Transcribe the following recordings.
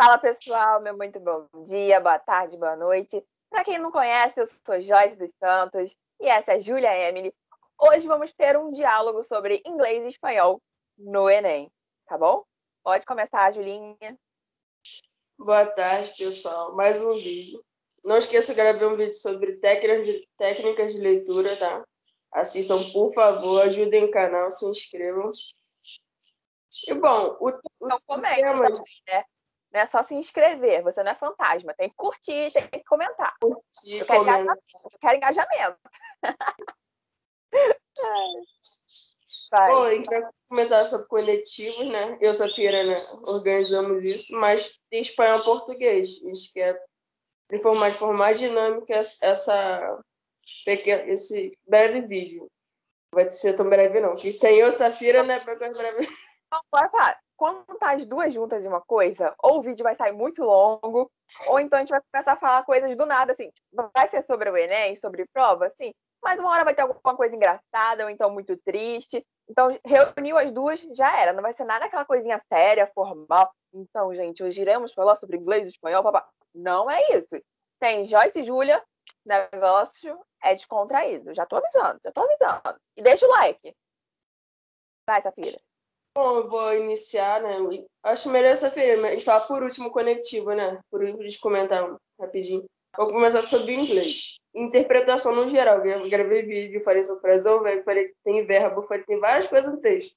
Fala pessoal, meu muito bom dia, boa tarde, boa noite. Para quem não conhece, eu sou Joyce dos Santos e essa é Júlia Emily. Hoje vamos ter um diálogo sobre inglês e espanhol no Enem, tá bom? Pode começar, Julinha. Boa tarde, pessoal. Mais um vídeo. Não esqueça de gravar um vídeo sobre técnicas de leitura, tá? Assistam, por favor, ajudem o canal, se inscrevam. E, bom, Então comente também, né? Não é só se inscrever, você não é fantasma. Tem que curtir, tem que comentar. Eu quero engajamento. Vai. Bom, a gente vai começar sobre conectivos, né? Eu e Safira, né, organizamos isso, mas tem espanhol e português. A gente quer informar de forma mais dinâmica esse breve vídeo. Não vai ser tão breve, não. Que tem eu e Safira, né? Para breve. Quando tá as duas juntas de uma coisa, ou o vídeo vai sair muito longo, ou então a gente vai começar a falar coisas do nada, assim. Vai ser sobre o Enem, sobre prova, assim, mas uma hora vai ter alguma coisa engraçada, ou então muito triste. Então, reuniu as duas, já era. Não vai ser nada aquela coisinha séria, formal. Então, gente, hoje iremos falar sobre inglês e espanhol, papá. Não é isso. Tem Joyce e Júlia, negócio é descontraído. Já tô avisando. E deixa o like. Vai, Safira. Bom, eu vou iniciar, né? Acho melhor essa feira, a gente fala por último conectivo, né? Por último, de comentar rapidinho. Vou começar sobre o inglês. Interpretação no geral. Eu gravei vídeo, falei sobre frasão, falei que tem verbo, falei que tem várias coisas no texto.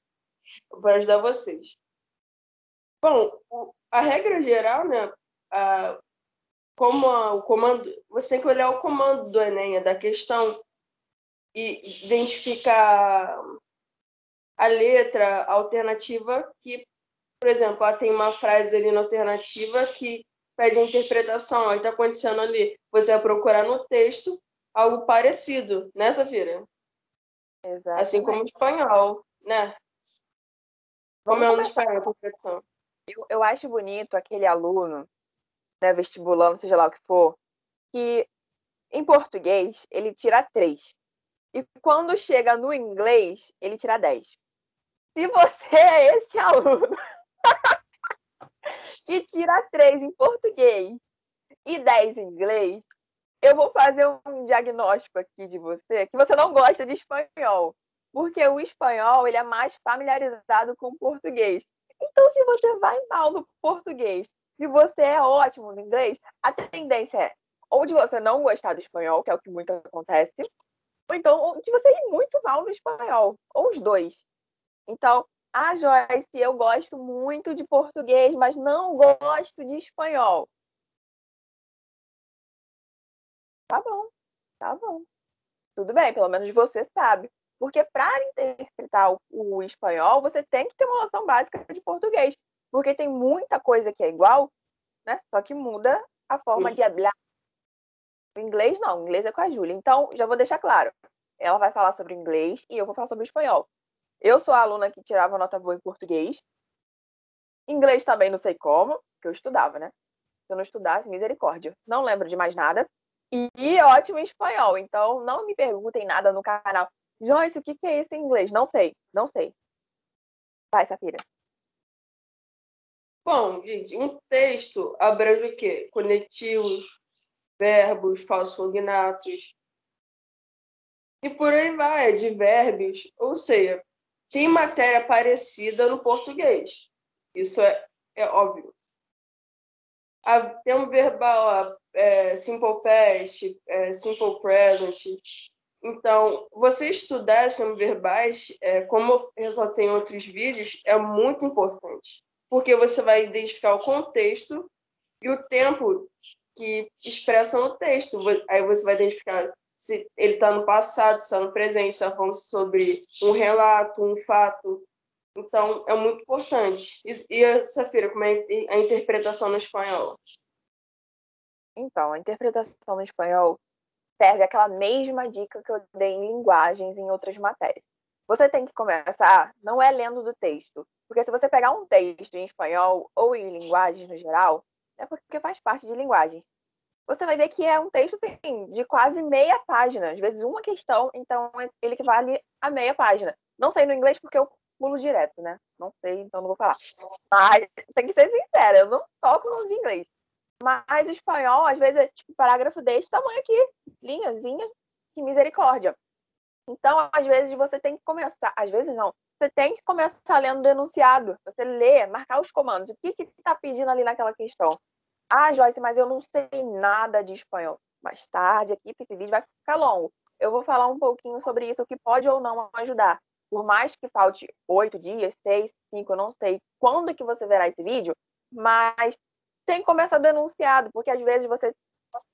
Para ajudar vocês. Bom, a regra geral, né? O comando, você tem que olhar o comando do Enem, da questão, e identificar a letra alternativa que, por exemplo, tem uma frase ali na alternativa que pede a interpretação, aí está acontecendo ali. Você vai procurar no texto algo parecido, né, Safira? Exatamente. Assim como o espanhol, né? Como é no espanhol a interpretação? Eu acho bonito aquele aluno, né, vestibulando, seja lá o que for, que em português ele tira 3. E quando chega no inglês, ele tira 10. Se você é esse aluno que tira 3 em português e 10 em inglês, eu vou fazer um diagnóstico aqui de você, que você não gosta de espanhol. Porque o espanhol ele é mais familiarizado com o português. Então, se você vai mal no português e você é ótimo no inglês, a tendência é ou de você não gostar do espanhol, que é o que muito acontece, ou então de você ir muito mal no espanhol, ou os dois. Então, Joyce, eu gosto muito de português, mas não gosto de espanhol. Tá bom, tá bom. Tudo bem, pelo menos você sabe. Porque para interpretar o espanhol, você tem que ter uma noção básica de português. Porque tem muita coisa que é igual, né? Só que muda a forma de falar. O inglês não, o inglês é com a Júlia. Então, já vou deixar claro. Ela vai falar sobre inglês e eu vou falar sobre espanhol. Eu sou a aluna que tirava nota boa em português. Inglês também não sei como, porque eu estudava, né? Se eu não estudasse, misericórdia. Não lembro de mais nada. E ótimo em espanhol. Então, não me perguntem nada no canal. Joyce, o que é isso em inglês? Não sei, não sei. Vai, Safira. Bom, gente, um texto abrange o quê? Conectivos, verbos, falsos cognatos. E por aí vai, advérbios. Ou seja, tem matéria parecida no português. Isso é óbvio. Tem um verbal, simple past, simple present. Então, você estudar esses verbais, como eu ressaltei em outros vídeos, é muito importante. Porque você vai identificar o contexto e o tempo que expressa no texto. Aí você vai identificar se ele está no passado, se está no presente, se está falando sobre um relato, um fato. Então, é muito importante. E Safira, como é a interpretação no espanhol? Então, a interpretação no espanhol serve aquela mesma dica que eu dei em linguagens em outras matérias. Você tem que começar, não é lendo do texto, porque se você pegar um texto em espanhol ou em linguagens no geral, é porque faz parte de linguagem. Você vai ver que é um texto assim, de quase meia página, às vezes uma questão, então ele equivale a meia página. Não sei no inglês porque eu pulo direto, né? Não sei, então não vou falar. Mas tem que ser sincera, eu não toco no de inglês. Mas o espanhol, às vezes, é tipo parágrafo desse tamanho aqui, linhazinha, que misericórdia. Então, às vezes, você tem que começar, às vezes não, você tem que começar lendo o enunciado. Você lê, marcar os comandos. O que está pedindo ali naquela questão? Ah, Joyce, mas eu não sei nada de espanhol. Mais tarde aqui, porque esse vídeo vai ficar longo. Eu vou falar um pouquinho sobre isso, o que pode ou não ajudar. Por mais que falte 8 dias, 6, 5, eu não sei quando que você verá esse vídeo, mas tem que começar do enunciado, porque às vezes você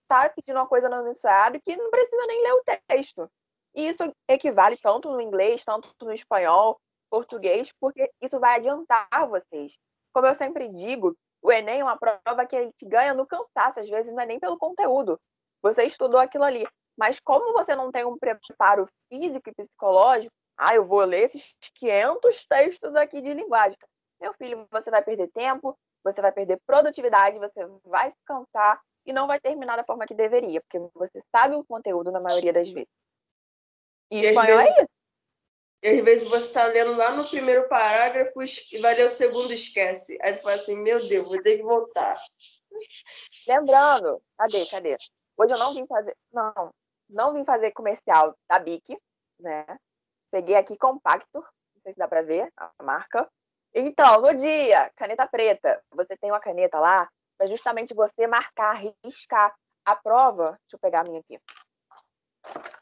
está pedindo uma coisa no enunciado que não precisa nem ler o texto. E isso equivale tanto no inglês, tanto no espanhol, português, porque isso vai adiantar vocês. Como eu sempre digo, o Enem é uma prova que a gente ganha no cansaço, às vezes não é nem pelo conteúdo. Você estudou aquilo ali. Mas como você não tem um preparo físico e psicológico, eu vou ler esses 500 textos aqui de linguagem. Meu filho, você vai perder tempo, você vai perder produtividade, você vai se cansar e não vai terminar da forma que deveria, porque você sabe o conteúdo na maioria das vezes. E espanhol é isso. E às vezes você está lendo lá no primeiro parágrafo e vai ler o segundo, esquece. Aí tu fala assim, meu Deus, vou ter que voltar. Lembrando, cadê? Hoje eu não vim fazer comercial da Bic, né? Peguei aqui Compactor, não sei se dá para ver a marca. Então, no dia, caneta preta, você tem uma caneta lá para justamente você marcar, riscar a prova. Deixa eu pegar a minha aqui.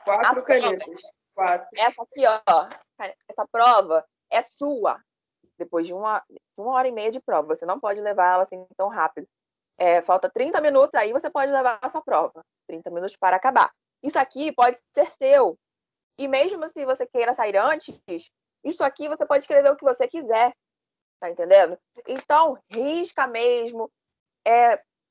4 canetas. 4. Essa aqui, ó, essa prova é sua. Depois de uma hora e meia de prova, você não pode levar ela assim tão rápido. Falta 30 minutos, aí você pode levar a sua prova. 30 minutos para acabar. Isso aqui pode ser seu. E mesmo se você queira sair antes, isso aqui você pode escrever o que você quiser. Tá entendendo? Então, risca mesmo,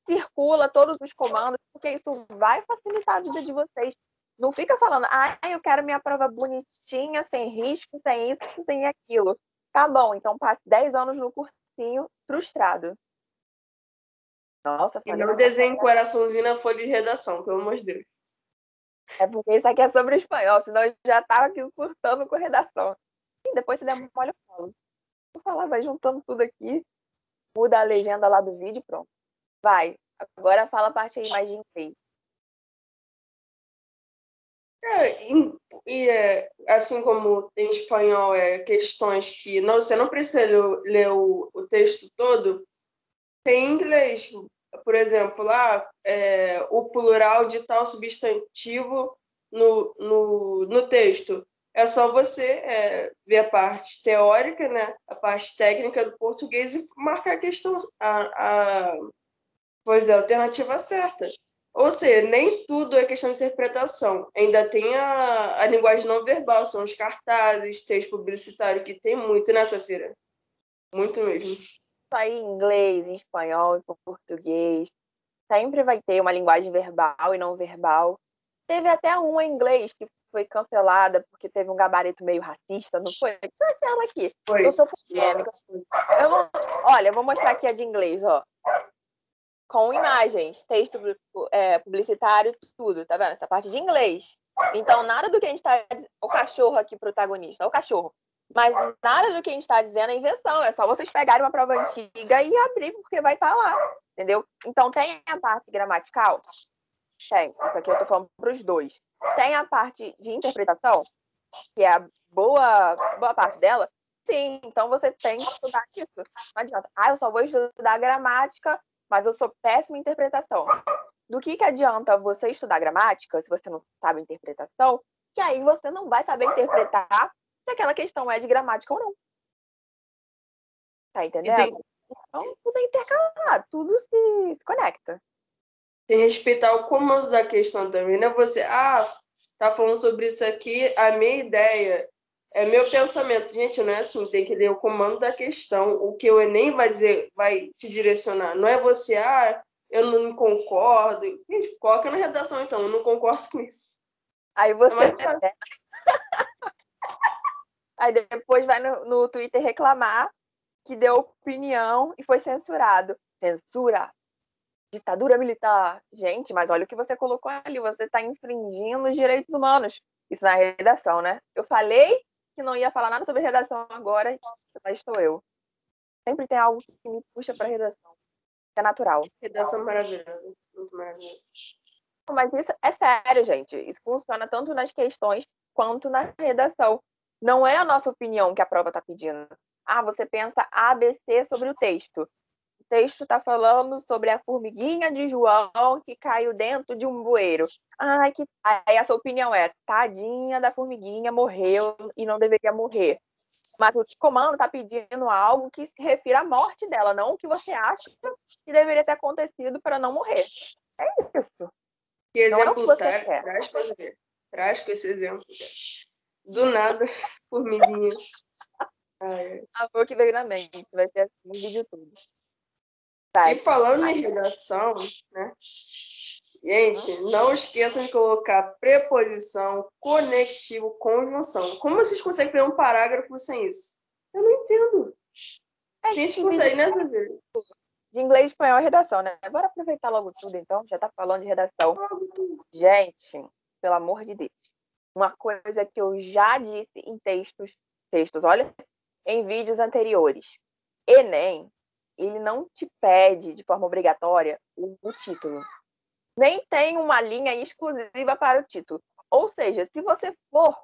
circula todos os comandos, porque isso vai facilitar a vida de vocês. Não fica falando, eu quero minha prova bonitinha, sem risco, sem isso, sem aquilo. Tá bom, então passe 10 anos no cursinho frustrado. Nossa, E não desenhe coraçãozinho na folha de redação, pelo amor de Deus. É porque isso aqui é sobre o espanhol, senão eu já tava aqui surtando com redação. E depois se der mole, eu falo. Vou falar, vai juntando tudo aqui, muda a legenda lá do vídeo e pronto. Vai. Agora fala a parte aí mais de inglês. Assim como em espanhol, questões que você não precisa ler o texto todo, tem em inglês. Por exemplo, lá, o plural de tal substantivo no texto. É só você ver a parte teórica, né, a parte técnica do português e marcar a questão, a alternativa certa. Ou seja, nem tudo é questão de interpretação. Ainda tem a linguagem não verbal, são os cartazes, texto publicitário, que tem muito nessa feira. Muito mesmo. Isso aí em inglês, em espanhol, em português. Sempre vai ter uma linguagem verbal e não verbal. Teve até uma em inglês que foi cancelada porque teve um gabarito meio racista, não foi? Deixa eu achar ela aqui. Foi. Eu sou polêmica. Olha, eu vou mostrar aqui a de inglês, ó. Com imagens, texto publicitário, tudo, tá vendo? Essa parte de inglês. Então, nada do que a gente tá dizendo. O cachorro aqui, protagonista, o cachorro. Mas nada do que a gente está dizendo é invenção. É só vocês pegarem uma prova antiga e abrir, porque vai estar lá. Entendeu? Então, tem a parte gramatical? Tem. Isso aqui eu tô falando para os dois. Tem a parte de interpretação, que é a boa parte dela. Sim, então você tem que estudar isso. Não adianta. Eu só vou estudar gramática, mas eu sou péssima em interpretação. Do que adianta você estudar gramática, se você não sabe interpretação, que aí você não vai saber interpretar se aquela questão é de gramática ou não. Tá entendendo? Então, tudo é intercalado, tudo se conecta. Tem que respeitar o comando da questão também, né? Você, tá falando sobre isso aqui, a minha ideia, é meu pensamento. Gente, não é assim, tem que ler o comando da questão, o que o Enem vai dizer, vai te direcionar. Não é você, eu não concordo. Gente, coloca na redação, então, eu não concordo com isso. Aí você... Aí depois vai no Twitter reclamar que deu opinião e foi censurado. Censura! Ditadura militar. Gente, mas olha o que você colocou ali. Você está infringindo os direitos humanos. Isso na redação, né? Eu falei que não ia falar nada sobre redação agora, lá estou eu. Sempre tem algo que me puxa para redação. É natural. Redação maravilhosa. Muito maravilhosa. Mas isso é sério, gente. Isso funciona tanto nas questões quanto na redação. Não é a nossa opinião que a prova está pedindo. Ah, você pensa A, B, C sobre o texto. O texto está falando sobre a formiguinha de João que caiu dentro de um bueiro. Ai, que... Aí a sua opinião é, tadinha da formiguinha, morreu e não deveria morrer. Mas o comando está pedindo algo que se refira à morte dela, não o que você acha que deveria ter acontecido para não morrer. É isso. Que Não é o que exemplo você quer. traz para ver. Traz com esse exemplo. Do nada, formiguinha. Foi o que veio na mente. Vai ser assim o vídeo todo. E falando em redação, né? Gente, não esqueçam de colocar preposição, conectivo, conjunção. Como vocês conseguem criar um parágrafo sem isso? Eu não entendo. Gente, que consegue, né, Zé? De inglês, espanhol e redação, né? Bora aproveitar logo tudo, então. Já tá falando de redação. Gente, pelo amor de Deus. Uma coisa que eu já disse em textos, olha, em vídeos anteriores. Enem, ele não te pede de forma obrigatória o título. Nem tem uma linha exclusiva para o título. Ou seja, se você for,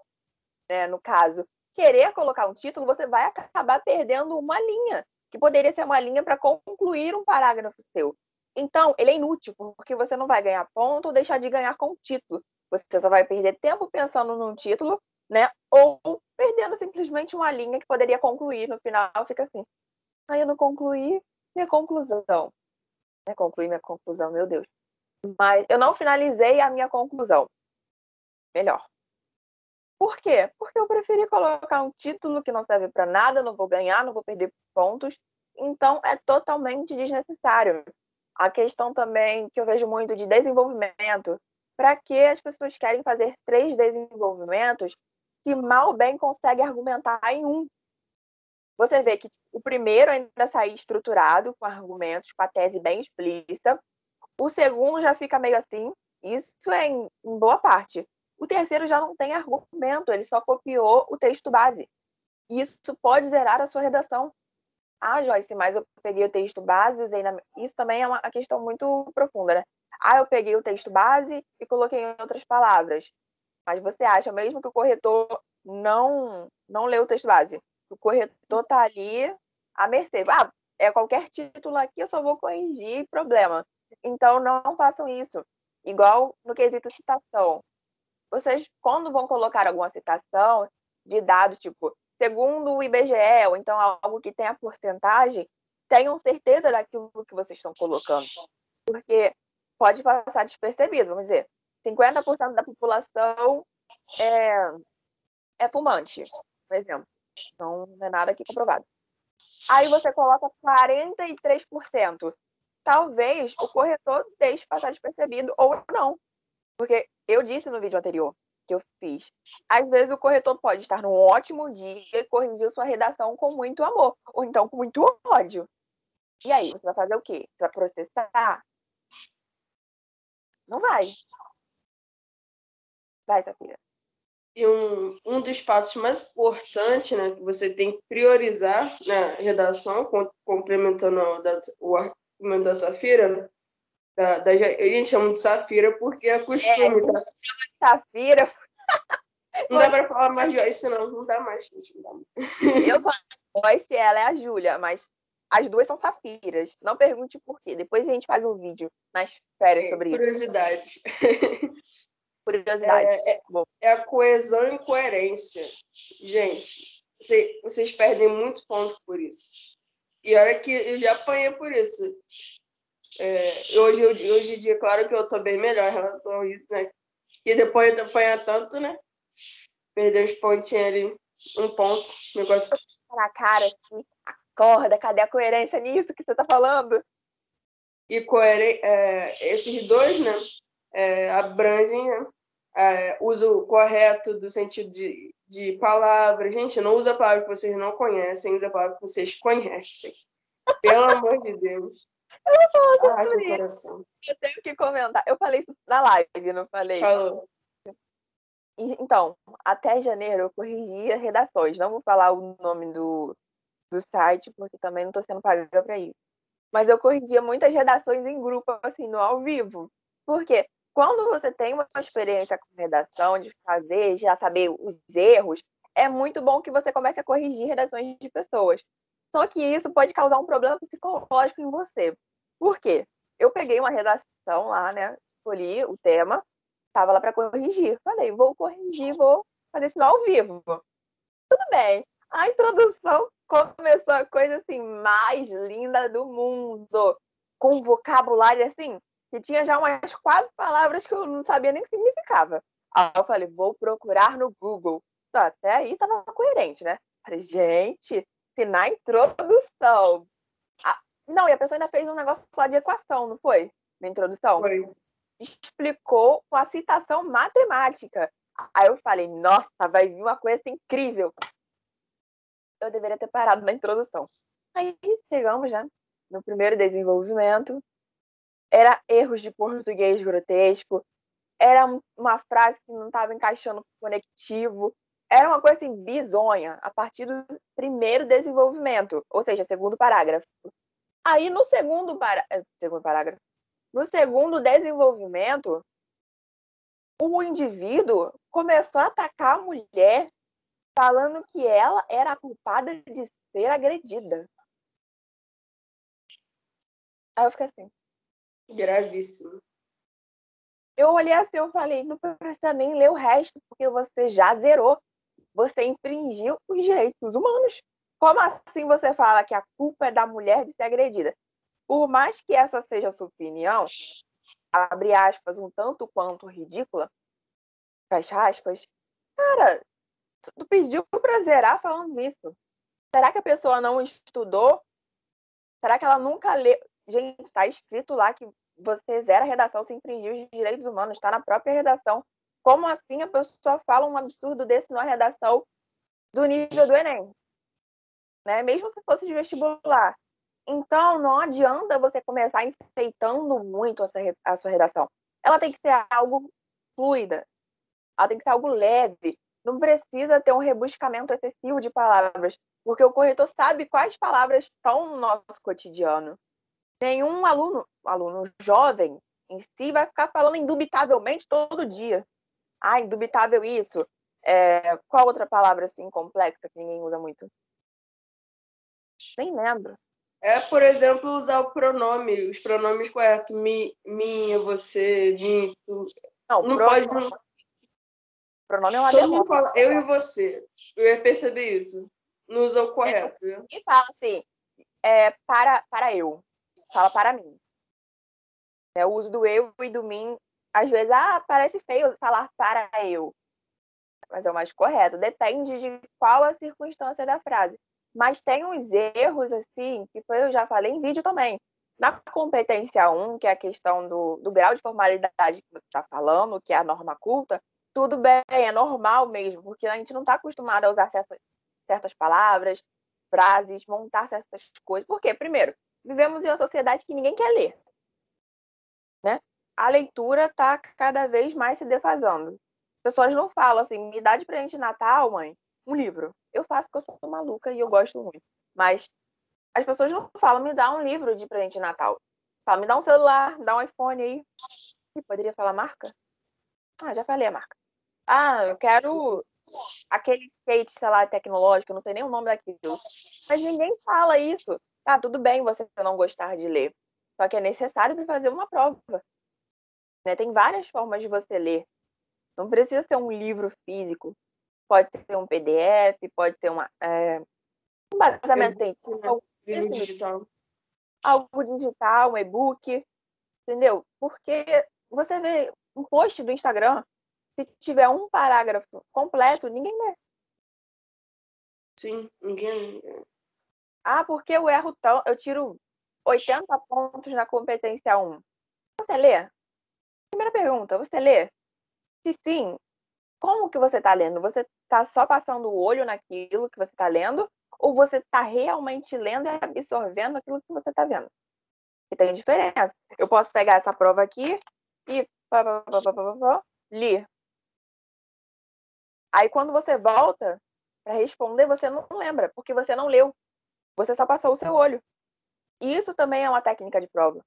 né, no caso, querer colocar um título, você vai acabar perdendo uma linha, que poderia ser uma linha para concluir um parágrafo seu. Então, ele é inútil, porque você não vai ganhar ponto ou deixar de ganhar com o título. Você só vai perder tempo pensando num título, né? Ou perdendo simplesmente uma linha que poderia concluir. No final, fica assim, eu não concluí minha conclusão. Concluí minha conclusão, meu Deus. Mas eu não finalizei a minha conclusão. Melhor. Por quê? Porque eu preferi colocar um título que não serve para nada, não vou ganhar, não vou perder pontos. Então, é totalmente desnecessário. A questão também que eu vejo muito de desenvolvimento. Para que as pessoas querem fazer 3 desenvolvimentos se mal bem consegue argumentar em um? Você vê que o primeiro ainda sai estruturado, com argumentos, com a tese bem explícita. O segundo já fica meio assim. Isso é em boa parte. O terceiro já não tem argumento, ele só copiou o texto base. Isso pode zerar a sua redação. Ah, Joyce, mas eu peguei o texto base, usei na... Isso também é uma questão muito profunda, né? Ah, eu peguei o texto base e coloquei em outras palavras. Mas você acha mesmo que o corretor não leu o texto base? O corretor está ali à mercê. Ah, é qualquer título aqui, eu só vou corrigir, problema. Então, não façam isso. Igual no quesito citação. Vocês, quando vão colocar alguma citação de dados, tipo, segundo o IBGE, ou então algo que tenha porcentagem, tenham certeza daquilo que vocês estão colocando. Porque pode passar despercebido, vamos dizer, 50% da população é fumante, por exemplo. Então, não é nada aqui comprovado. Aí você coloca 43%. Talvez o corretor deixe passar despercebido ou não. Porque eu disse no vídeo anterior que eu fiz. Às vezes o corretor pode estar num ótimo dia e corrigir sua redação com muito amor. Ou então com muito ódio. E aí, você vai fazer o quê? Você vai processar? Não vai. Vai, Safira. E um dos fatos mais importantes, né, que você tem que priorizar na redação, complementando o argumento da Safira, a gente chama de Safira porque é costume, tá? Safira. Não dá para falar mais Joyce, não dá mais, gente. Não dá mais. Eu sou a Joyce e ela é a Júlia, mas as duas são Safiras. Não pergunte por quê. Depois a gente faz um vídeo nas férias sobre curiosidade. isso. Curiosidade. É a coesão e coerência. Gente, vocês perdem muito ponto por isso. E olha que eu já apanhei por isso. Hoje em dia, claro que eu tô bem melhor em relação a isso, né? E depois de apanhar tanto, né? Perder uns pontinhos ali, um ponto. Negócio... Na cara, assim, acorda, cadê a coerência nisso que você tá falando? E esses dois, né? Abrangem, né? Uso correto do sentido de palavra. Gente, não usa palavra que vocês não conhecem, usa palavra que vocês conhecem. Pelo amor de Deus. Eu vou falar sobre isso. Coração. Eu tenho que comentar. Eu falei isso na live, não falei? Falou. Então, até janeiro eu corrigia redações. Não vou falar o nome do site, porque também não estou sendo paga para isso. Mas eu corrigia muitas redações em grupo, assim, no ao vivo. Por quê? Quando você tem uma experiência com redação, de fazer, já saber os erros, é muito bom que você comece a corrigir redações de pessoas. Só que isso pode causar um problema psicológico em você. Por quê? Eu peguei uma redação lá, né? Escolhi o tema, estava lá para corrigir. Falei, vou corrigir, vou fazer isso no ao vivo. Tudo bem. A introdução começou a coisa assim mais linda do mundo, com um vocabulário assim, que tinha já umas 4 palavras que eu não sabia nem o que significava. Aí eu falei, vou procurar no Google. Tá, até aí tava coerente, né? Falei, gente, se na introdução. Não, e a pessoa ainda fez um negócio lá de equação, não foi? Na introdução. Foi. Explicou com a citação matemática. Aí eu falei, nossa, vai vir uma coisa incrível. Eu deveria ter parado na introdução. Aí chegamos, né, no primeiro desenvolvimento. Era erros de português grotesco. Era uma frase que não estava encaixando com conectivo. Era uma coisa assim bizonha a partir do primeiro desenvolvimento, ou seja, segundo parágrafo. Aí no segundo parágrafo, no segundo desenvolvimento, o indivíduo começou a atacar a mulher, falando que ela era a culpada de ser agredida. Aí eu fiquei assim. Gravíssimo. Eu olhei assim, eu falei, não precisa nem ler o resto, porque você já zerou. Você infringiu os direitos humanos. Como assim você fala que a culpa é da mulher de ser agredida? Por mais que essa seja a sua opinião, abre aspas, um tanto quanto ridícula, fecha aspas, cara, tu pediu pra zerar falando isso. Será que a pessoa não estudou? Será que ela nunca leu? Gente, está escrito lá que você zera a redação se infringir os direitos humanos, está na própria redação. Como assim a pessoa fala um absurdo desse numa redação do nível do Enem? Né? Mesmo se fosse de vestibular. Então, não adianta você começar enfeitando muito a sua redação. Ela tem que ser algo fluida, ela tem que ser algo leve. Não precisa ter um rebuscamento excessivo de palavras, porque o corretor sabe quais palavras estão no nosso cotidiano. Nenhum aluno jovem em si vai ficar falando indubitavelmente todo dia. Ah, indubitável isso. Qual outra palavra assim complexa que ninguém usa muito? Nem lembro. Por exemplo, usar o pronome, os pronomes corretos. Minha, você, mim, tu. Não, Não pode. pronome é uma Todo mundo demora. fala eu e você. Eu ia perceber isso. Não usa o correto, né? E fala assim, para eu. Fala para mim. O uso do eu e do mim, às vezes, parece feio falar para eu. Mas é o mais correto. Depende de qual a circunstância da frase. Mas tem uns erros, assim, que eu já falei em vídeo também. Na competência 1, que é a questão do grau de formalidade que você está falando, que é a norma culta, tudo bem, é normal mesmo, porque a gente não está acostumado a usar certas palavras, frases, montar certas coisas. Por quê? Primeiro, vivemos em uma sociedade que ninguém quer ler, né? A leitura está cada vez mais se defasando. As pessoas não falam assim, me dá de presente de Natal, mãe, um livro. Eu faço porque eu sou maluca e eu gosto muito. Mas as pessoas não falam, me dá um livro de presente de Natal. Fala, me dá um celular, me dá um iPhone aí. Poderia falar marca? Já falei a marca. Eu quero aquele skate, sei lá, tecnológico, eu não sei nem o nome daquilo. Mas ninguém fala isso. Tá, tudo bem você não gostar de ler. Só que é necessário para fazer uma prova. Né? Tem várias formas de você ler. Não precisa ser um livro físico. Pode ser um PDF, pode ser um baseamento científico, Livro digital. algo digital, um e-book. Entendeu? Porque você vê um post do Instagram, se tiver um parágrafo completo, ninguém lê. Sim, ninguém. Porque eu erro tão. Eu tiro 80 pontos na competência 1. Você lê? Primeira pergunta, você lê? Se sim, como que você está lendo? Você está só passando o olho naquilo que você está lendo? Ou você está realmente lendo e absorvendo aquilo que você está vendo? E tem diferença. Eu posso pegar essa prova aqui e li. Aí quando você volta para responder, você não lembra, porque você não leu. Você só passou o seu olho. E isso também é uma técnica de prova.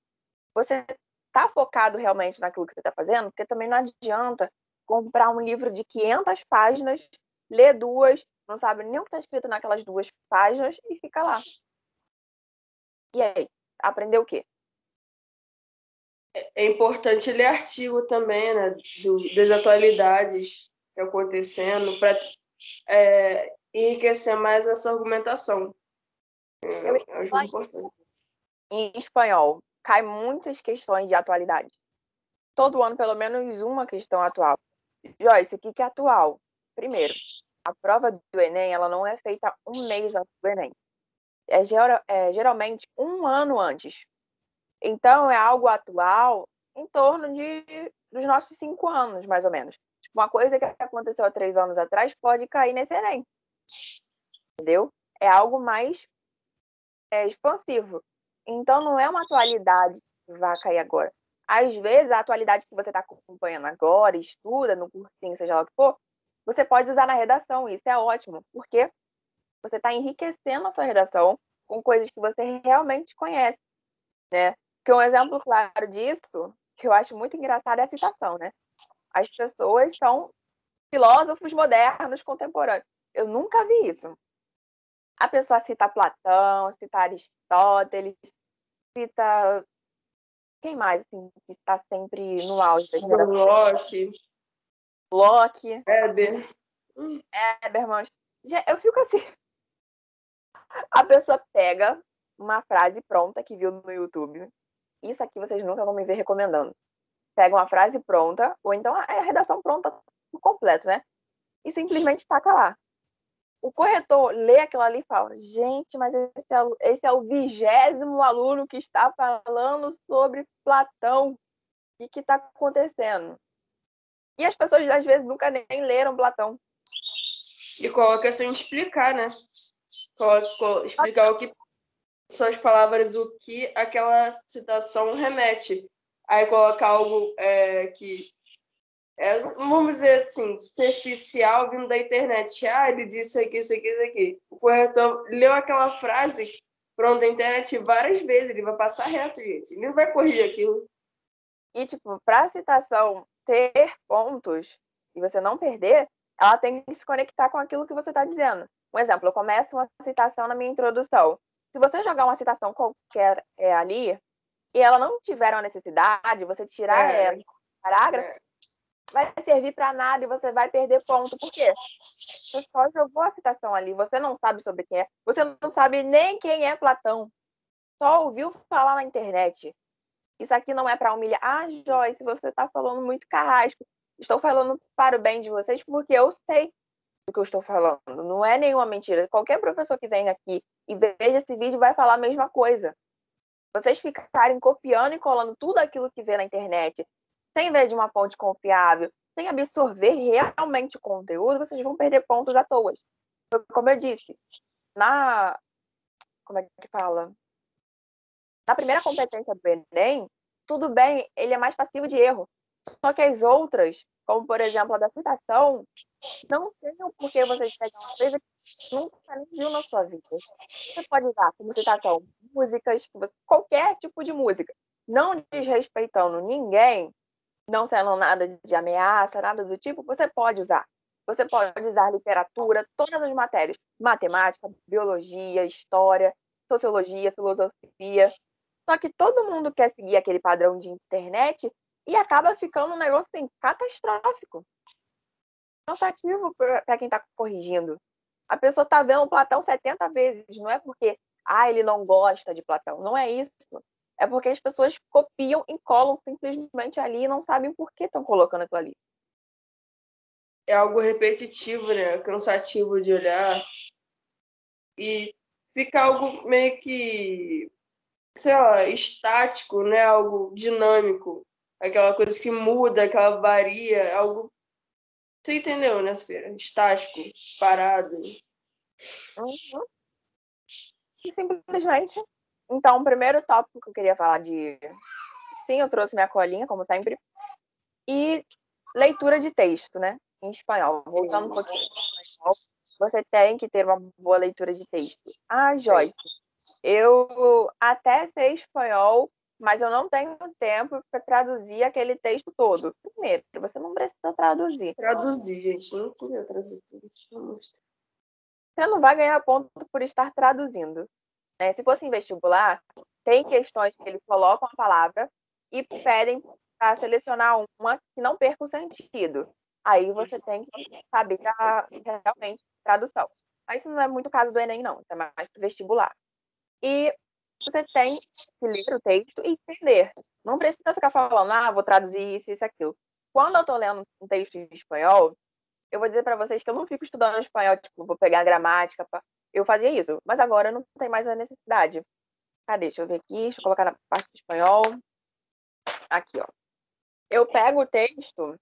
Você está focado realmente naquilo que você está fazendo, porque também não adianta comprar um livro de 500 páginas, ler duas, não sabe nem o que está escrito naquelas 2 páginas e fica lá. E aí? Aprendeu o quê? É importante ler artigo também, né, das atualidades que estão acontecendo, para enriquecer mais essa argumentação. Eu Eu acho importante. Em espanhol, cai muitas questões de atualidade. Todo ano, pelo menos uma questão atual. Joyce, o que é atual? Primeiro, a prova do Enem ela não é feita um mês antes do Enem. Geralmente 1 ano antes. Então, é algo atual em torno dos nossos 5 anos, mais ou menos. Tipo, uma coisa que aconteceu há 3 anos atrás pode cair nesse Enem. Entendeu? É algo mais expansivo. Então, não é uma atualidade que vai cair agora. Às vezes, a atualidade que você está acompanhando agora, estuda no cursinho, seja lá o que for, você pode usar na redação. Isso é ótimo, porque você está enriquecendo a sua redação com coisas que você realmente conhece, né? Que um exemplo claro disso, que eu acho muito engraçado, é a citação, né? As pessoas são filósofos modernos, contemporâneos. Eu nunca vi isso. A pessoa cita Platão, cita Aristóteles, cita quem mais, assim, que está sempre no auge da geração? Locke, Locke, Weber. Habermas. Eu fico assim. A pessoa pega uma frase pronta que viu no YouTube. Isso aqui vocês nunca vão me ver recomendando. Pega uma frase pronta, ou então a redação pronta por completo, né? E simplesmente taca lá. O corretor lê aquilo ali e fala: gente, mas esse é o 20º aluno que está falando sobre Platão. O que está acontecendo? E as pessoas, às vezes, nunca nem leram Platão. E coloca sem explicar, né? Explicar o que são as palavras, o que aquela citação remete. Aí colocar algo que vamos dizer assim, superficial vindo da internet. Ah, ele disse aqui, isso aqui, isso aqui. O corretor leu aquela frase pronto da internet várias vezes, ele vai passar reto, gente. Ele não vai corrigir aquilo. E, tipo, para a citação ter pontos e você não perder, ela tem que se conectar com aquilo que você está dizendo. Um exemplo, eu começo uma citação na minha introdução. Se você jogar uma citação qualquer ali e ela não tiver uma necessidade, você tirar ela do parágrafo, vai servir para nada e você vai perder ponto. Por quê? Você só jogou a citação ali, você não sabe sobre quem é, você não sabe nem quem é Platão, só ouviu falar na internet. Isso aqui não é para humilhar. Ah, Joyce, você está falando muito carrasco. Estou falando para o bem de vocês porque eu sei do que eu estou falando. Não é nenhuma mentira. Qualquer professor que venha aqui e veja esse vídeo vai falar a mesma coisa. Vocês ficarem copiando e colando tudo aquilo que vê na internet, sem ver de uma fonte confiável, sem absorver realmente o conteúdo, vocês vão perder pontos à toa. Como eu disse, como é que fala? Na primeira competência do Enem, tudo bem, ele é mais passivo de erro. Só que as outras, como por exemplo a da citação, não tem o porquê você pegar uma coisa que nunca nem viu na sua vida. Você pode usar como citação músicas, qualquer tipo de música, não desrespeitando ninguém, não sendo nada de ameaça, nada do tipo, você pode usar. Você pode usar literatura, todas as matérias, matemática, biologia, história, sociologia, filosofia. Só que todo mundo quer seguir aquele padrão de internet e acaba ficando um negócio assim, catastrófico. Cansativo para quem está corrigindo. A pessoa está vendo Platão 70 vezes. Não é porque ele não gosta de Platão. Não é isso. É porque as pessoas copiam e colam simplesmente ali e não sabem por que estão colocando aquilo ali. É algo repetitivo, né? Cansativo de olhar. E fica algo meio que, sei lá, estático, né? Algo dinâmico. Aquela coisa que muda, aquela varia, algo. Você entendeu, né, Sofia? Estático, parado. Uhum. E simplesmente. Então, o primeiro tópico que eu queria falar de. Sim, eu trouxe minha colinha, como sempre. E leitura de texto, né? em espanhol. Voltando um pouquinho para espanhol, você tem que ter uma boa leitura de texto. Ah, Joyce, eu até sei espanhol, mas eu não tenho tempo para traduzir aquele texto todo. Primeiro, você não precisa traduzir. Traduzir, gente. Não queria traduzir tudo. Você não vai ganhar ponto por estar traduzindo. Né? Se fosse em vestibular, tem questões que eles colocam a palavra e pedem para selecionar uma que não perca o sentido. Aí você tem que saber realmente tradução. Mas isso não é muito o caso do Enem, não. Isso é mais para vestibular. E você tem que ler o texto e entender. Não precisa ficar falando, vou traduzir isso, aquilo. Quando eu estou lendo um texto em espanhol, eu vou dizer para vocês que eu não fico estudando espanhol, tipo, vou pegar a gramática. Eu fazia isso, mas agora não tem mais a necessidade. Deixa eu ver aqui, deixa eu colocar na parte do espanhol. Aqui, ó. Eu pego o texto,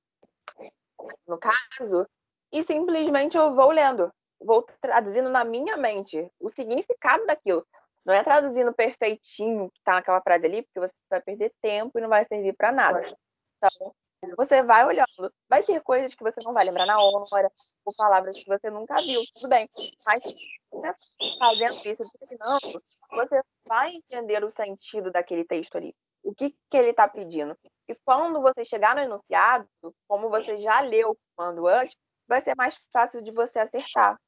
no caso, e simplesmente eu vou lendo. Vou traduzindo na minha mente o significado daquilo. Não é traduzindo perfeitinho que tá naquela frase ali, porque você vai perder tempo e não vai servir para nada. Então, você vai olhando. Vai ter coisas que você não vai lembrar na hora, ou palavras que você nunca viu, tudo bem. Mas você fazendo isso, treinando, você vai entender o sentido daquele texto ali. O que ele está pedindo. E quando você chegar no enunciado, como você já leu o comando antes, vai ser mais fácil de você acertar.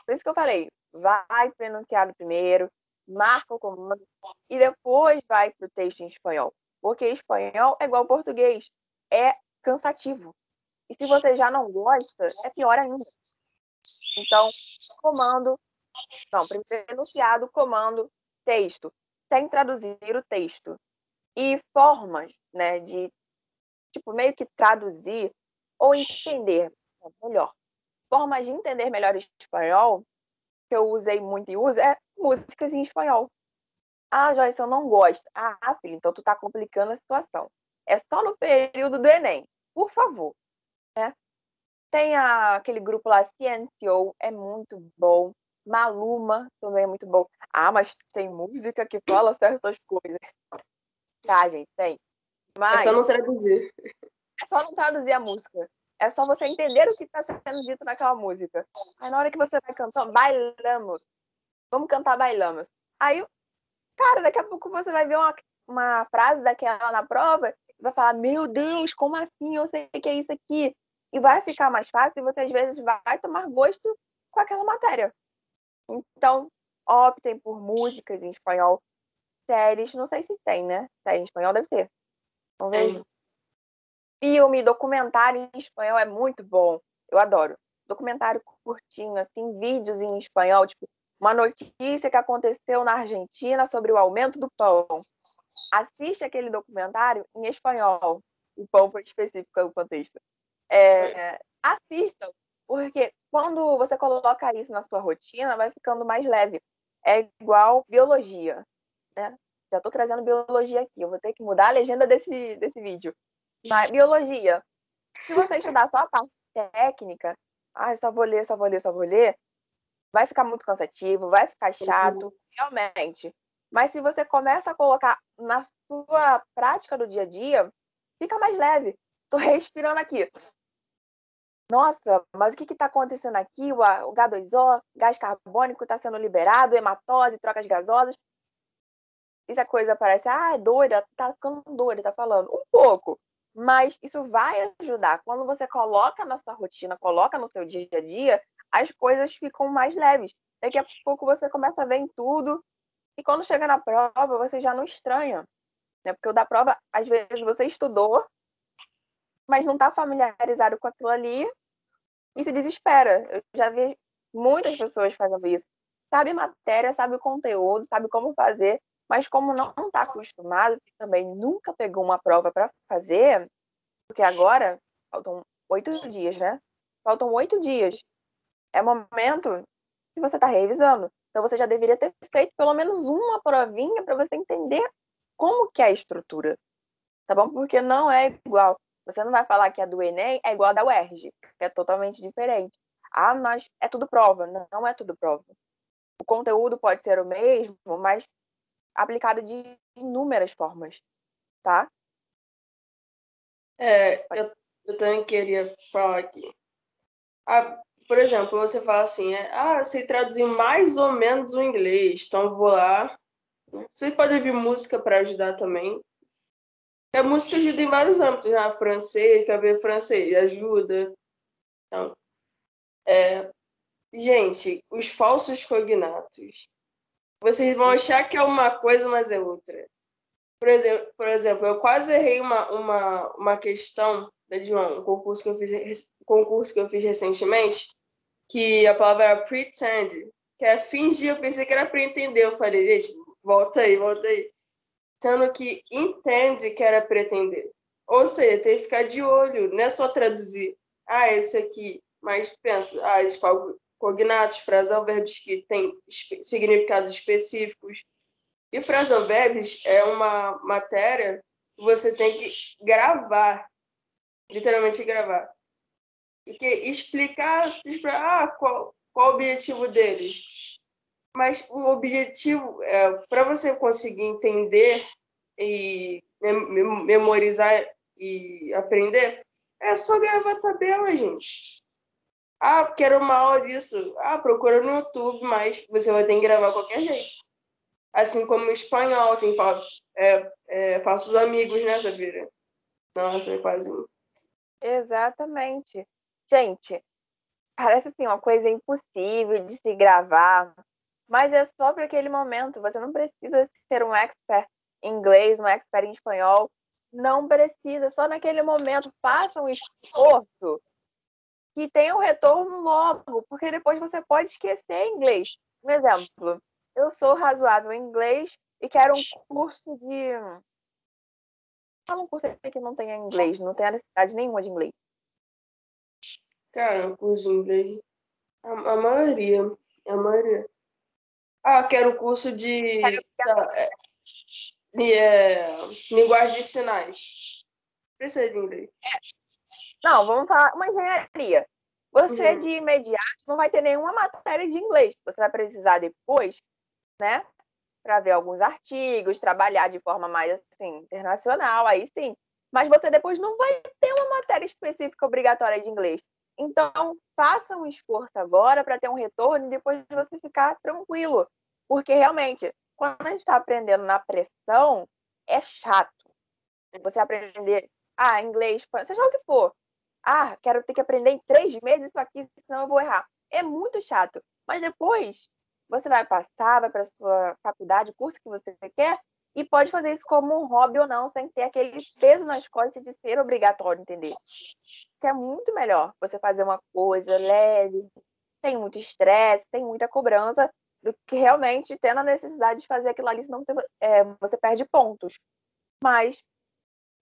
Por isso que eu falei, vai para o enunciado primeiro, marca o comando, e depois vai para o texto em espanhol. Porque espanhol é igual ao português. É cansativo. E se você já não gosta, é pior ainda. Então, primeiro enunciado, comando, texto, sem traduzir o texto. E formas, né, de, tipo, meio que traduzir ou entender melhor. Formas de entender melhor espanhol, que eu usei muito e uso, é músicas em espanhol. Joyce, eu não gosto. Filho, então tu tá complicando a situação. É só no período do Enem. Por favor. Né? Tem aquele grupo lá, Ciencio, é muito bom. Maluma também é muito bom. Mas tem música que fala certas coisas. Tá, gente, tem. Mas é só não traduzir. É só não traduzir a música. É só você entender o que está sendo dito naquela música. Aí na hora que você vai cantando, bailamos. Vamos cantar bailamos. Aí, cara, daqui a pouco você vai ver uma frase daquela na prova e vai falar, meu Deus, como assim? Eu sei que é isso aqui. E vai ficar mais fácil e você às vezes vai tomar gosto com aquela matéria. Então, optem por músicas em espanhol. Séries, não sei se tem, né? Série em espanhol deve ter. Vamos ver. Filme, documentário em espanhol é muito bom. Eu adoro. Documentário curtinho, assim, vídeos em espanhol, tipo, uma notícia que aconteceu na Argentina sobre o aumento do pão. Assiste aquele documentário em espanhol. O pão foi específico é o contexto. Assistam, porque quando você coloca isso na sua rotina, vai ficando mais leve. É igual biologia, né? Já estou trazendo biologia aqui. Eu vou ter que mudar a legenda desse vídeo. Mas, biologia. Se você estudar só a parte técnica, só vou ler, vai ficar muito cansativo, vai ficar chato, realmente. Mas se você começa a colocar na sua prática do dia a dia, fica mais leve. Tô respirando aqui. Nossa, mas o que está acontecendo aqui? O H2O, gás carbônico, está sendo liberado, hematose, trocas gasosas. Isso é coisa, parece, é doida, tá ficando doida, tá falando. Um pouco. Mas isso vai ajudar. Quando você coloca na sua rotina, coloca no seu dia a dia, as coisas ficam mais leves. Daqui a pouco você começa a ver em tudo. E quando chega na prova, você já não estranha. Né? Porque o da prova, às vezes, você estudou, mas não está familiarizado com aquilo ali e se desespera. Eu já vi muitas pessoas fazendo isso. Sabe matéria, sabe o conteúdo, sabe como fazer, mas como não está acostumado, e também nunca pegou uma prova para fazer, porque agora faltam 8 dias, né? Faltam 8 dias. É momento que você está revisando. Então você já deveria ter feito pelo menos uma provinha para você entender como que é a estrutura. Tá bom? Porque não é igual. Você não vai falar que a do Enem é igual a da UERJ, que é totalmente diferente. Mas é tudo prova. Não é tudo prova. O conteúdo pode ser o mesmo, mas aplicado de inúmeras formas, tá? Eu também queria falar aqui. Por exemplo, você fala assim, eu sei traduzir mais ou menos o inglês, então eu vou lá. Você pode ouvir música para ajudar também. A música ajuda em vários âmbitos, né? Francês, quer ver francês, ajuda. Então, gente, os falsos cognatos. Vocês vão achar que é uma coisa, mas é outra. Por exemplo, eu quase errei uma questão de um concurso que eu fiz recentemente, que a palavra era pretend, que é fingir. Eu pensei que era para entender. Eu falei, gente, volta aí, volta aí. Sendo que entende que era pretender. Ou seja, tem que ficar de olho, não é só traduzir. Esse aqui. Mas pensa, cognatos, frasal, verbos que têm significados específicos. E frasal verbos é uma matéria que você tem que gravar, literalmente gravar. Porque explicar qual o objetivo deles. Mas o objetivo, para você conseguir entender e memorizar e aprender, é só gravar a tabela, gente. Quero uma aula disso. Procura no YouTube, mas você vai ter que gravar de qualquer jeito. Assim como o espanhol, tem faço os amigos, né, Safira? Nossa, é quase. Exatamente. Gente, parece assim uma coisa impossível de se gravar, mas é só para aquele momento. Você não precisa ser um expert em inglês, um expert em espanhol. Não precisa, só naquele momento. Faça um esforço que tenha um retorno logo, porque depois você pode esquecer inglês. Um exemplo, eu sou razoável em inglês e quero um curso de... Fala um curso aí que não tenha inglês, não tenha necessidade nenhuma de inglês. Cara, curso de inglês. A maioria. A maioria. Quero curso de linguagem de sinais. Precisa de inglês. Não, vamos falar uma engenharia. Você, Uhum. de imediato, não vai ter nenhuma matéria de inglês. Você vai precisar depois, né, para ver alguns artigos, trabalhar de forma mais, assim, internacional, aí sim. Mas você depois não vai ter uma matéria específica obrigatória de inglês. Então, faça um esforço agora para ter um retorno e depois você ficar tranquilo. Porque, realmente, quando a gente está aprendendo na pressão, é chato. Você aprender, inglês, seja o que for. Quero ter que aprender em 3 meses isso aqui, senão eu vou errar. É muito chato. Mas depois você vai passar, vai para a sua faculdade, o curso que você quer, e pode fazer isso como um hobby ou não, sem ter aquele peso nas costas de ser obrigatório, entender? Que é muito melhor você fazer uma coisa leve, sem muito estresse, sem muita cobrança, do que realmente tendo a necessidade de fazer aquilo ali, senão você perde pontos. Mas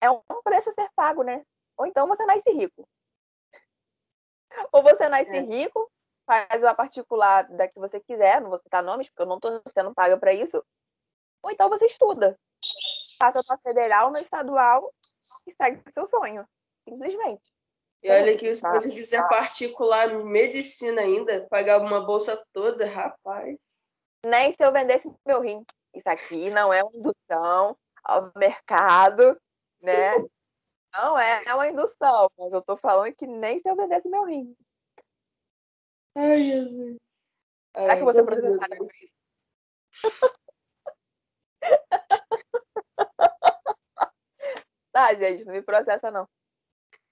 é um preço a ser pago, né? Ou então você nasce rico. Ou você nasce rico, faz uma particular da que você quiser, não vou citar nomes, porque eu não estou sendo paga para isso. Ou então você estuda. Passa na federal, na estadual e segue o seu sonho. Simplesmente. E olha que se você quiser particular medicina ainda, pagar uma bolsa toda, rapaz. Nem se eu vendesse meu rim. Isso aqui não é uma indução ao mercado, né? Não é uma indução, mas eu tô falando que nem se eu vendesse meu rim. Ai, Jesus. Será que eu vou ser processada por isso? Tá, gente, não me processa, não.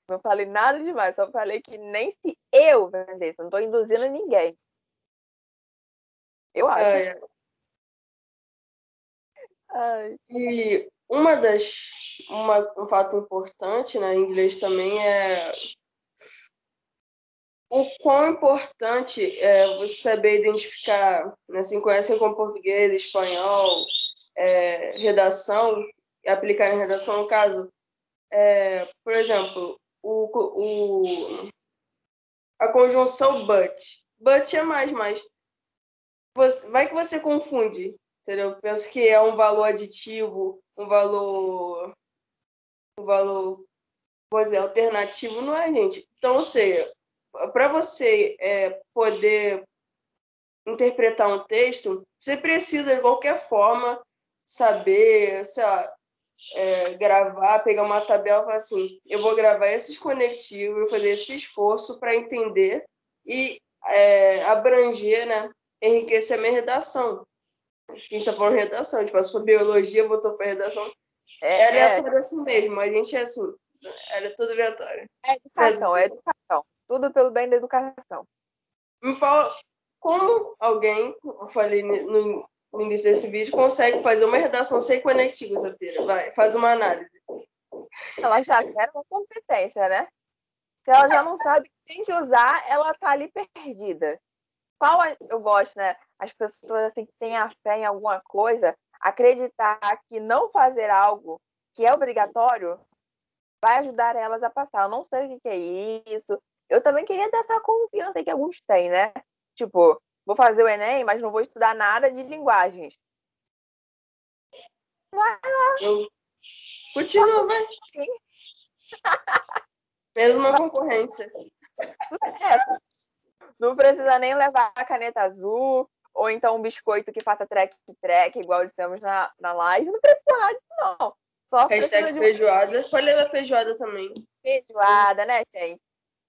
Não falei nada demais, só falei que nem se eu vendesse, não tô induzindo ninguém. Eu acho. Ai. E um fato importante, né, em inglês também é o quão importante é você saber identificar, né, assim, conhecem como português, espanhol, redação, e aplicar em redação, no caso, por exemplo, a conjunção but. But é mais, mas vai que você confunde, entendeu? Pensa que é um valor aditivo, um valor, pois é, alternativo, não é, gente? Então, ou seja, para você poder interpretar um texto, você precisa, de qualquer forma, saber, sei lá, gravar, pegar uma tabela e falar assim, eu vou gravar esses conectivos, vou fazer esse esforço para entender e abranger, né? Enriquecer a minha redação. A gente está falando redação, tipo, se for biologia, botou para redação. É aleatório assim mesmo, a gente é assim, era tudo aleatório. É educação. Tudo pelo bem da educação. Me fala como alguém, eu falei no início desse vídeo, consegue fazer uma redação sem conectivos, Safira. Vai, faz uma análise. Ela já quer uma competência, né? Se ela já não sabe que tem que usar, ela tá ali perdida. Eu gosto, né? As pessoas assim, que têm a fé em alguma coisa, acreditar que não fazer algo que é obrigatório vai ajudar elas a passar. Eu não sei o que é isso. Eu também queria ter essa confiança aí que alguns têm, né? Tipo, vou fazer o Enem, mas não vou estudar nada de linguagens. Eu continuo, vai. Mesma concorrência. Não precisa nem levar a caneta azul, ou então um biscoito que faça track, igual dissemos na live. Não precisa nada disso, não. Só Hashtag precisa de feijoada. Pode levar feijoada também. feijoada, né, gente?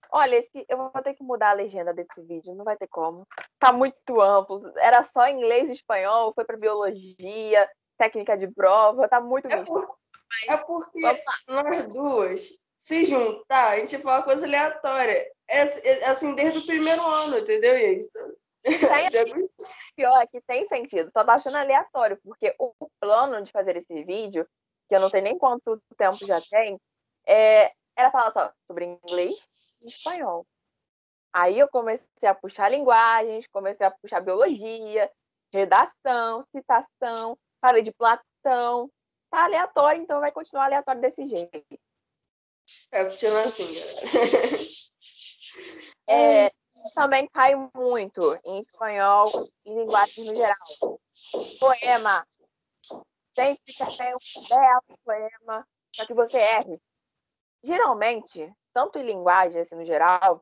Olha, eu vou ter que mudar a legenda desse vídeo, não vai ter como. Tá muito amplo. Era só inglês e espanhol, foi para biologia, técnica de prova, tá muito misto. Porque nós duas, se juntar, a gente fala coisa aleatória. É assim, desde o primeiro ano, entendeu, gente? Pior é que tem sentido, só tá sendo aleatório, porque o plano de fazer esse vídeo, que eu não sei nem quanto tempo já tem, era falar só sobre inglês e espanhol. Aí eu comecei a puxar linguagens, comecei a puxar biologia, redação, citação, falei de Platão. Tá aleatório, então vai continuar aleatório desse jeito. Continua assim, galera. Também cai muito em espanhol e linguagem no geral. Poema. Sempre que tem um belo poema para que você erre. Geralmente, tanto em linguagem assim no geral,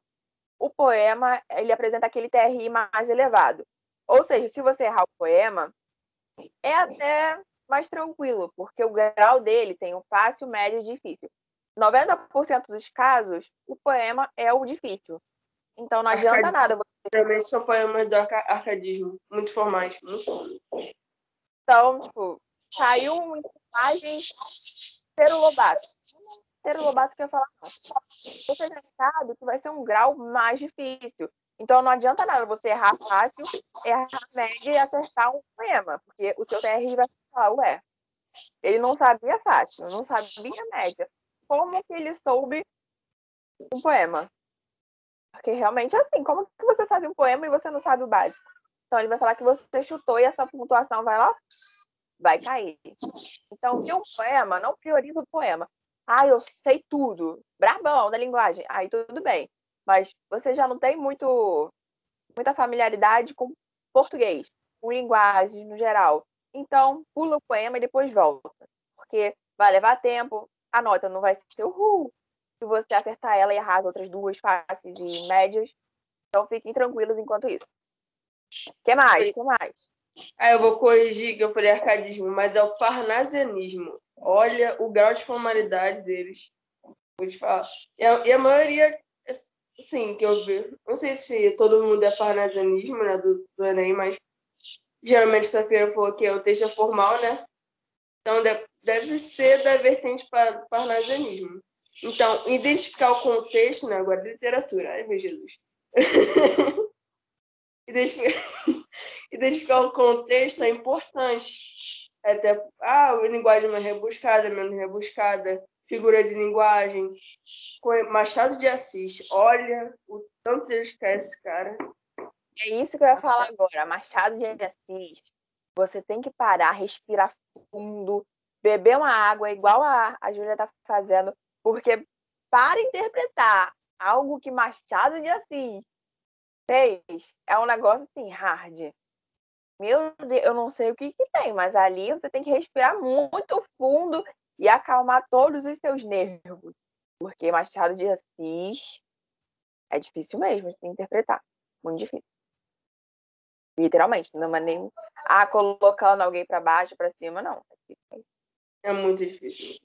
o poema ele apresenta aquele TRI mais elevado. Ou seja, se você errar o poema, é até mais tranquilo, porque o grau dele tem o fácil, médio e difícil. 90% dos casos, o poema é o difícil. Então não adianta nada. Geralmente são poemas do arcadismo, muito formais. Muito... Então, tipo, saiu uma imagem Monteiro Lobato. Monteiro Lobato quer falar, não. Você já sabe que vai ser um grau mais difícil. Então não adianta nada você errar fácil, errar média e acertar um poema, porque o seu TRI vai falar, ué, ele não sabia fácil, não sabia média. Como que ele soube um poema? Porque realmente é assim, como que você sabe um poema e você não sabe o básico? Então ele vai falar que você chutou e essa pontuação vai lá, vai cair. Então, viu um poema, não prioriza o poema. Ah, eu sei tudo, brabão da linguagem. Aí tudo bem. Mas você já não tem muita familiaridade com português, com linguagens no geral. Então, pula o poema e depois volta. Porque vai levar tempo, a nota não vai ser uhul. Se você acertar ela e errar as outras duas fáceis e médias. Então, fiquem tranquilos enquanto isso. O que mais? Eu vou corrigir que eu falei arcadismo, mas é o parnasianismo. Olha o grau de formalidade deles. Vou te falar. E a maioria, sim, que eu vi. Não sei se todo mundo é parnasianismo, né, do Enem, mas geralmente essa-feira falou que é o texto é formal, né? Então deve ser da vertente parnasianismo. Então, identificar o contexto, né? Agora literatura. Ai, meu Jesus. Identificar o contexto é importante. Até a linguagem mais rebuscada, menos rebuscada, figura de linguagem. Machado de Assis, olha o tanto ele esquece, cara. É isso que eu ia falar agora. Machado de Assis. Você tem que parar, respirar fundo, beber uma água, igual a Júlia está fazendo, porque para interpretar algo que Machado de Assis fez, é um negócio assim, hard. Meu Deus, eu não sei o que tem, mas ali você tem que respirar muito fundo e acalmar todos os seus nervos. Porque Machado de Assis é difícil mesmo de se interpretar. Muito difícil. Literalmente, não é nem colocando alguém para baixo, para cima, não. É muito difícil.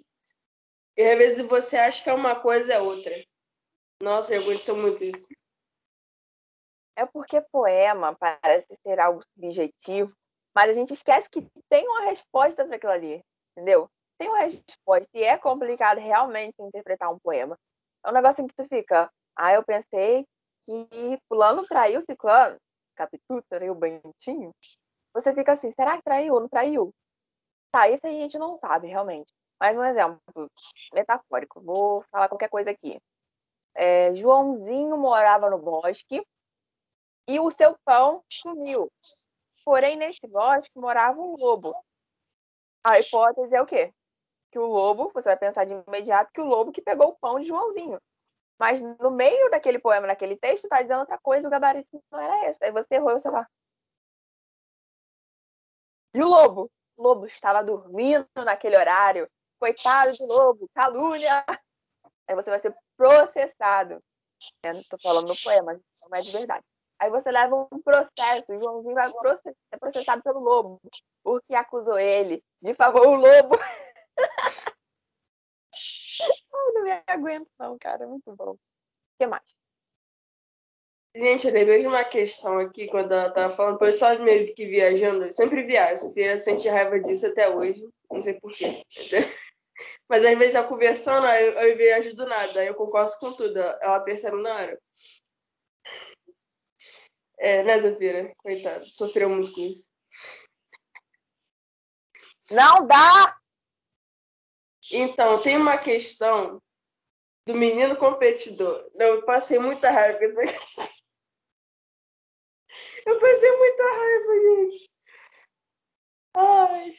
E às vezes você acha que é uma coisa, é outra. Nossa, aconteceu muito isso. É porque poema parece ser algo subjetivo, mas a gente esquece que tem uma resposta para aquilo ali, entendeu? Tem uma resposta e é complicado realmente interpretar um poema. É um negócio em que tu fica, eu pensei que fulano traiu ciclano, Capitu traiu Bentinho. Você fica assim, será que traiu ou não traiu? Tá, isso a gente não sabe realmente. Mas um exemplo metafórico, vou falar qualquer coisa aqui. Joãozinho morava no bosque e o seu pão sumiu. Porém, nesse bosque morava um lobo. A hipótese é o quê? Que o lobo, você vai pensar de imediato que o lobo que pegou o pão de Joãozinho. Mas no meio daquele poema, naquele texto, tá dizendo outra coisa, o gabarito não era esse. Aí você errou e você vai. E o lobo? O lobo estava dormindo naquele horário. Coitado do lobo, calúnia. Aí você vai ser processado. Eu não tô falando no poema, não é de verdade. Aí você leva um processo, o Joãozinho vai ser processado pelo lobo, porque acusou ele, difamou o lobo. Eu não me aguento não, cara, é muito bom. O que mais? Gente, eu lembrei de uma questão aqui, quando ela tava falando, o pessoal meio que viajando, eu sempre viajo, Sofia sente raiva disso até hoje, não sei porquê. Mas às vezes, já conversando, eu viajo do nada, aí eu concordo com tudo, ela percebe na hora. Né, Zafira? Coitada, sofreu muito com isso. Não dá! Então, tem uma questão do menino competidor. Eu passei muita raiva com essa questão. Eu passei muita raiva, gente. Ai.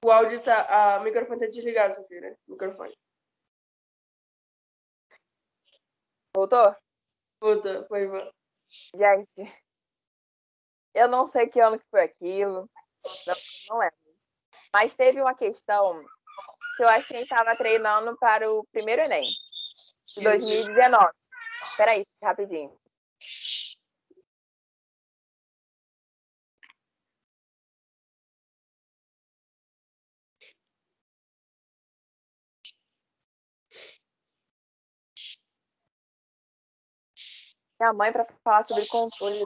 O áudio tá. O microfone tá desligado, Sofia. Microfone. Voltou? Puta, foi embora. Gente, eu não sei que ano que foi aquilo. Não é. Mas teve uma questão que eu acho que a gente estava treinando para o primeiro Enem, de 2019. Peraí, rapidinho. Minha mãe para falar sobre controle.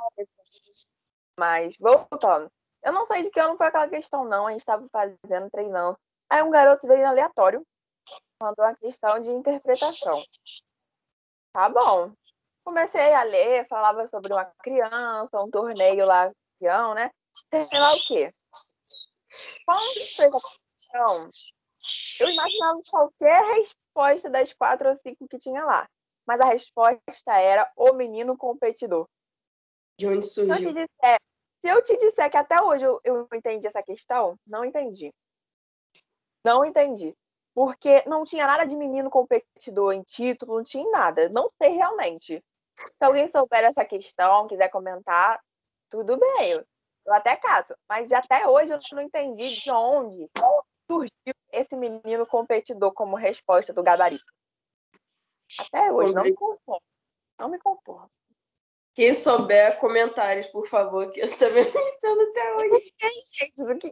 Mas, voltando. Eu não sei de que ano foi aquela questão, não. A gente estava fazendo, treinando. Aí um garoto veio aleatório, mandou uma questão de interpretação. Tá bom. Comecei a ler, falava sobre uma criança, um torneio lá, campeão, né? Sei lá o quê. Quando fez a questão, eu imaginava qualquer resposta das 4 ou 5 que tinha lá. Mas a resposta era o menino competidor. De onde surgiu? Se eu te disser que até hoje eu entendi essa questão, não entendi. Não entendi. Porque não tinha nada de menino competidor em título, não tinha nada. Não sei realmente. Se alguém souber essa questão, quiser comentar, tudo bem. Eu até caso. Mas até hoje eu não entendi de onde surgiu esse menino competidor como resposta do gabarito. Até hoje, não me conformo. Não me conformo. Quem souber, comentários, por favor, que eu também não entendo até hoje.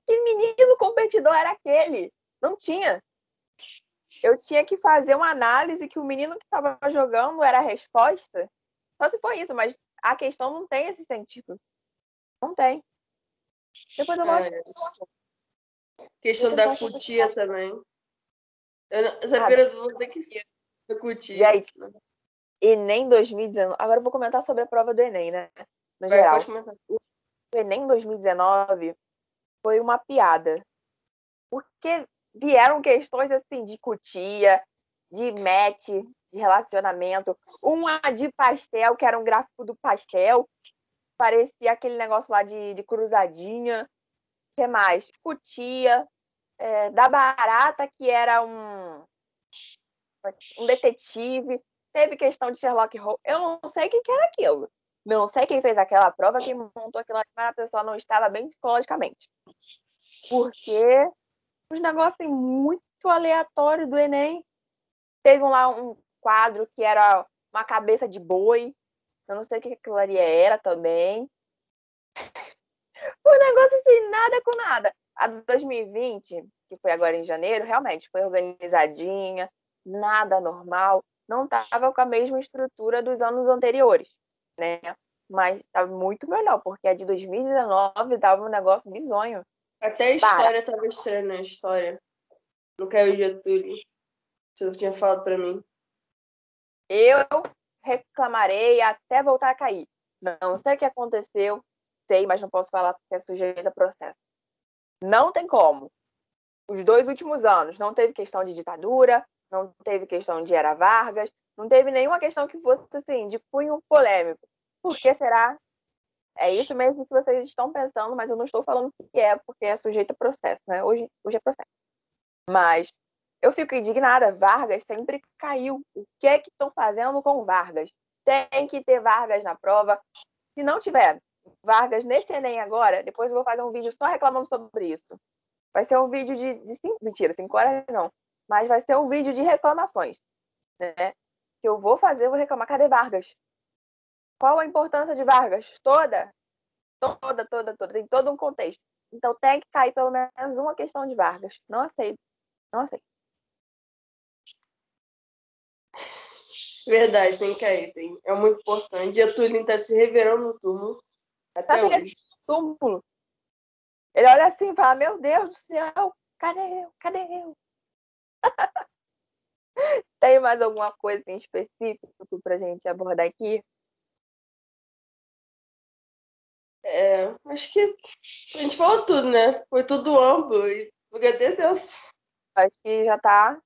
Que menino competidor era aquele? Não tinha. Eu tinha que fazer uma análise que o menino que estava jogando era a resposta. Só se foi isso, mas a questão não tem esse sentido. Não tem. Depois eu mostro. Questão da cutia também. Essa feira eu vou ter que da cutia. Gente, Enem 2019. Agora eu vou comentar sobre a prova do Enem, né? No Vai, geral. pode comentar. O Enem 2019 foi uma piada. Porque vieram questões assim de cutia, de match, de relacionamento. Uma de pastel, que era um gráfico do pastel. Parecia aquele negócio lá de cruzadinha. O que mais? Cutia. Da barata, que era um detetive. Teve questão de Sherlock Holmes. Eu não sei o que era aquilo. Não sei quem fez aquela prova, quem montou aquilo, mas a pessoa não estava bem psicologicamente. Porque os negócios muito aleatórios do Enem. Teve lá um quadro que era uma cabeça de boi. Eu não sei o que aquilo ali era também. Foi um negócio assim, nada com nada. A 2020, que foi agora em janeiro, realmente foi organizadinha, nada normal. não estava com a mesma estrutura dos anos anteriores, né? Mas estava muito melhor, porque a de 2019 estava um negócio bizonho. Até a história estava estranha, né? A história. Não caiu o Getúlio. Você tinha falado para mim. Eu reclamarei até voltar a cair. Não sei o que aconteceu, sei, mas não posso falar porque é sujeito a processo. Não tem como. Os 2 últimos anos não teve questão de ditadura, não teve questão de era Vargas, não teve nenhuma questão que fosse assim, de cunho polêmico. Por que será? É isso mesmo que vocês estão pensando, mas eu não estou falando que é, porque é sujeito a processo, né? Hoje é processo. Mas eu fico indignada. Vargas sempre caiu. O que é que estão fazendo com Vargas? Tem que ter Vargas na prova. Se não tiver Vargas nesse Enem agora, depois eu vou fazer um vídeo só reclamando sobre isso. Vai ser um vídeo de 5... Mentira, 5 horas não. Mas vai ser um vídeo de reclamações, né? Que eu vou fazer, eu vou reclamar. Cadê Vargas? Qual a importância de Vargas? Toda. Tem todo um contexto. Então tem que cair pelo menos uma questão de Vargas. Não aceito. Não aceito. Verdade, tem que cair. É muito importante. Getúlio está se revirando no túmulo. Até hoje. Túmulo. Ele olha assim e fala, meu Deus do céu, cadê eu? Cadê eu? Tem mais alguma coisa em específico pra gente abordar aqui? Acho que a gente falou tudo, né? Foi tudo amplo. E acho que já tá.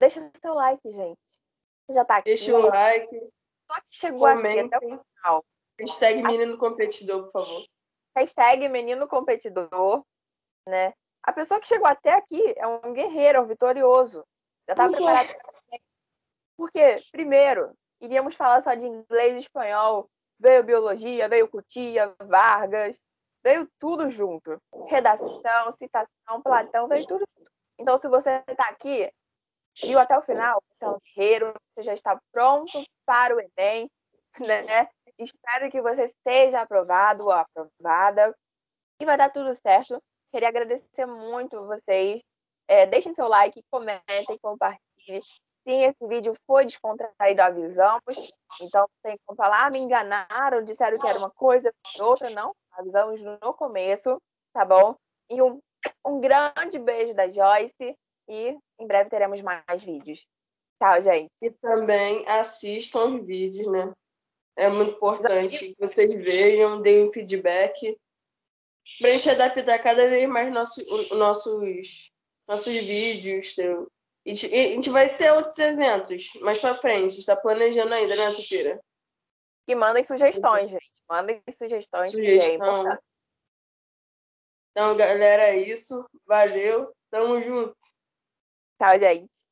Deixa o seu like, gente. Você já tá aqui. Deixa o like. Só que chegou aqui até o final. Hashtag menino competidor, por favor. Hashtag menino competidor, né? A pessoa que chegou até aqui é um guerreiro, é um vitorioso. Já tá preparado. Porque, primeiro, iríamos falar só de inglês e espanhol. Veio biologia, veio Cutia, Vargas, veio tudo junto. Redação, citação, Platão, veio tudo junto. Então, se você está aqui, viu até o final, você é um guerreiro, você já está pronto para o Enem, né? Espero que você seja aprovado ou aprovada e vai dar tudo certo. Queria agradecer muito vocês. Deixem seu like, comentem, compartilhem. Sim, esse vídeo foi descontraído, avisamos. Então, tem como falar, me enganaram, disseram que era uma coisa, outra, não. Avisamos no começo, tá bom? E um grande beijo da Joyce e em breve teremos mais vídeos. Tchau, gente. E também assistam os vídeos, né? É muito importante que vocês vejam, deem um feedback para a gente adaptar cada vez mais nossos vídeos. A gente vai ter outros eventos mais para frente. Está planejando ainda, né, Safira? E mandem sugestões, gente. Mandem sugestões. Sugestão. Então, galera, é isso. Valeu. Tamo junto. Tchau, gente.